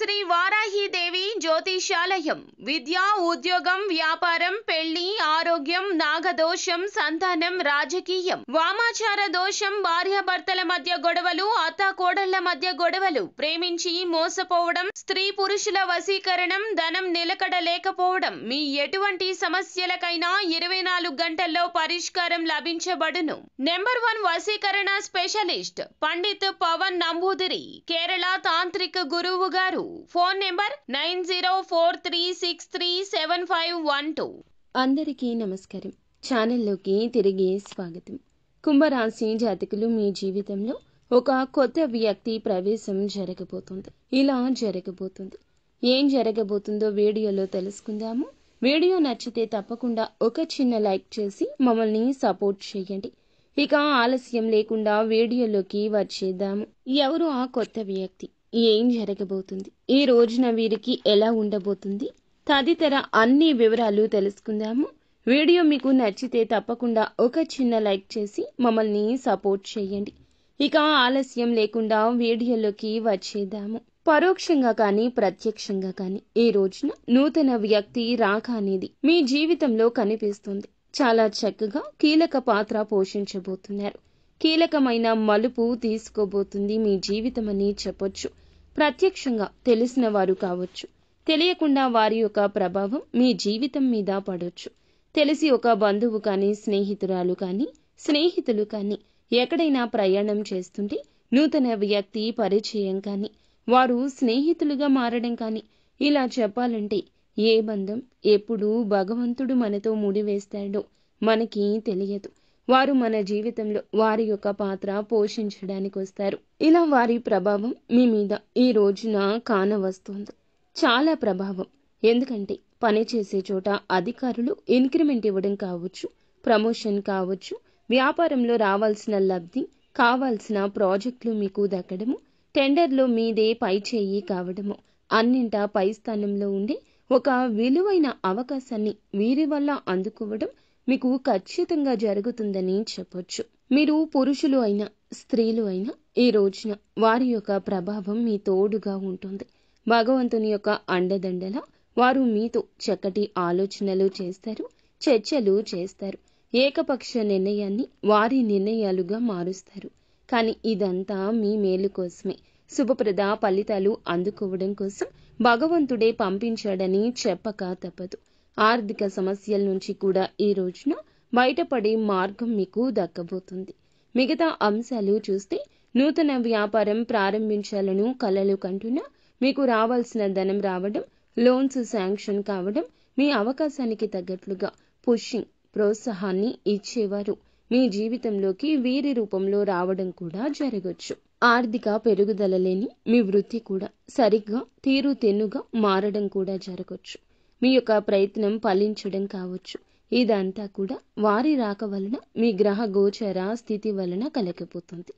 శ్రీ వారాహీదేవి జ్యోతిషాలయం విద్య, ఉద్యోగం, వ్యాపారం, పెళ్లి, ఆరోగ్యం, నాగదోషం, సంతానం, రాజకీయం, వామాచార దోషం, భార్యాభర్తల మధ్య గొడవలు, అత్తాకోడళ్ల మధ్య గొడవలు, ప్రేమించి మోసపోవడం, స్త్రీ పురుషుల వశీకరణం, ధనం నిలకడ లేకపోవడం, మీ ఎటువంటి సమస్యలకైనా 24 గంటల్లో పరిష్కారం లభించబడును. నెంబర్ 1 వశీకరణ స్పెషలిస్ట్ పండిత్ పవన్ నంబూదిరి, కేరళ తాంత్రిక గురువు గారు. Phone number 9043637512. అందరికీ నమస్కారం. ఛానల్లోకి తిరిగి స్వాగతం. కుంభరాశి జాతకులు, మీ జీవితంలో ఒక కొత్త వ్యక్తి ప్రవేశం జరగబోతుంది. ఇలా జరగబోతుంది. ఏం జరగబోతుందో వీడియోలో తెలుసుకుందాము. వీడియో నచ్చితే తప్పకుండా ఒక చిన్న లైక్ చేసి మమ్మల్ని సపోర్ట్ చేయండి. ఇక ఆలస్యం లేకుండా వీడియోలోకి వచ్చేద్దాము. ఎవరు ఆ కొత్త వ్యక్తి? ఏం జరగబోతుంది? ఈ రోజున వీరికి ఎలా ఉండబోతుంది? తదితర అన్ని వివరాలు తెలుసుకుందాము. వీడియో మీకు నచ్చితే తప్పకుండా ఒక చిన్న లైక్ చేసి మమ్మల్ని సపోర్ట్ చేయండి. ఇక ఆలస్యం లేకుండా వీడియోలోకి వచ్చేద్దాము. పరోక్షంగా కానీ ప్రత్యక్షంగా కానీ ఈ రోజున నూతన వ్యక్తి రాక అనేది మీ జీవితంలో కనిపిస్తుంది. చాలా చక్కగా కీలక పాత్ర పోషించబోతున్నారు. కీలకమైన మలుపు తీసుకోబోతుంది మీ జీవితం అని చెప్పొచ్చు. ప్రత్యక్షంగా తెలిసిన వారు కావచ్చు, తెలియకుండా వారి యొక్క ప్రభావం మీ జీవితం మీద పడవచ్చు. తెలిసి ఒక బంధువు కానీ, స్నేహితురాలు కానీ, స్నేహితులు కానీ ఎక్కడైనా ప్రయాణం చేస్తుంటే నూతన వ్యక్తి పరిచయం కానీ, వారు స్నేహితులుగా మారడం కానీ, ఇలా చెప్పాలంటే ఏ బంధం ఎప్పుడు భగవంతుడు మనతో ముడివేస్తాడో మనకి తెలియదు. వారు మన జీవితంలో వారి యొక్క పాత్ర పోషించడానికి వస్తారు. ఇలా వారి ప్రభావం మీ మీద ఈ రోజున కానవస్తుంది. చాలా ప్రభావం. ఎందుకంటే పనిచేసే చోట అధికారులు ఇంక్రిమెంట్ ఇవ్వడం కావచ్చు, ప్రమోషన్ కావచ్చు, వ్యాపారంలో రావాల్సిన లబ్ధి, కావాల్సిన ప్రాజెక్టులు మీకు దక్కడము, టెండర్లో మీదే పై చేయి కావడము, అన్నింటా పై స్థానంలో ఉండే ఒక విలువైన అవకాశాన్ని వీరి వల్ల అందుకోవడం మీకు ఖచ్చితంగా జరుగుతుందని చెప్పొచ్చు. మీరు పురుషులు అయినా స్త్రీలు అయినా ఈ రోజున వారి యొక్క ప్రభావం మీ తోడుగా ఉంటుంది. భగవంతుని యొక్క అండదండల వారు మీతో చక్కటి ఆలోచనలు చేస్తారు, చర్చలు చేస్తారు. ఏకపక్ష నిర్ణయాన్ని వారి నిర్ణయాలుగా మారుస్తారు. కానీ ఇదంతా మీ మేలు కోసమే. శుభప్రద ఫలితాలు అందుకోవడం కోసం భగవంతుడే పంపించాడని చెప్పక తప్పదు. ఆర్థిక సమస్యల నుంచి కూడా ఈ రోజున బయటపడే మార్గం మీకు దక్కబోతుంది. మిగతా అంశాలు చూస్తే నూతన వ్యాపారం ప్రారంభించాలను కలలు కంటున్నా మీకు రావాల్సిన ధనం రావడం, లోన్స్ శాంక్షన్ కావడం, మీ అవకాశానికి తగ్గట్లుగా పుషింగ్ ప్రోత్సాహాన్ని ఇచ్చేవారు మీ జీవితంలోకి వీరి రూపంలో రావడం కూడా జరగచ్చు. ఆర్థిక పెరుగుదల లేని మీ వృత్తి కూడా సరిగ్గా తీరుతెన్నుగా మారడం కూడా జరగచ్చు. మీ యొక్క ప్రయత్నం ఫలించడం కావచ్చు. ఇదంతా కూడా వారి రాక వలన మీ గ్రహ గోచర స్థితి వలన కలగబోతుంది.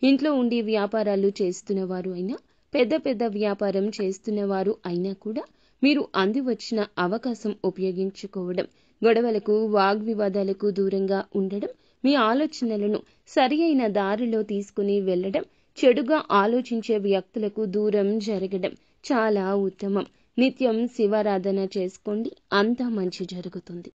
ఇంట్లో ఉండి వ్యాపారాలు చేస్తున్న వారు అయినా, పెద్ద పెద్ద వ్యాపారం చేస్తున్న వారు అయినా కూడా మీరు అందివచ్చిన అవకాశం ఉపయోగించుకోవడం, గొడవలకు వాగ్వివాదాలకు దూరంగా ఉండడం, మీ ఆలోచనలను సరి అయిన దారిలో తీసుకుని వెళ్లడం, చెడుగా ఆలోచించే వ్యక్తులకు దూరం జరగడం చాలా ఉత్తమం. నిత్యం శివారాధన చేసుకోండి, అంతా మంచి జరుగుతుంది.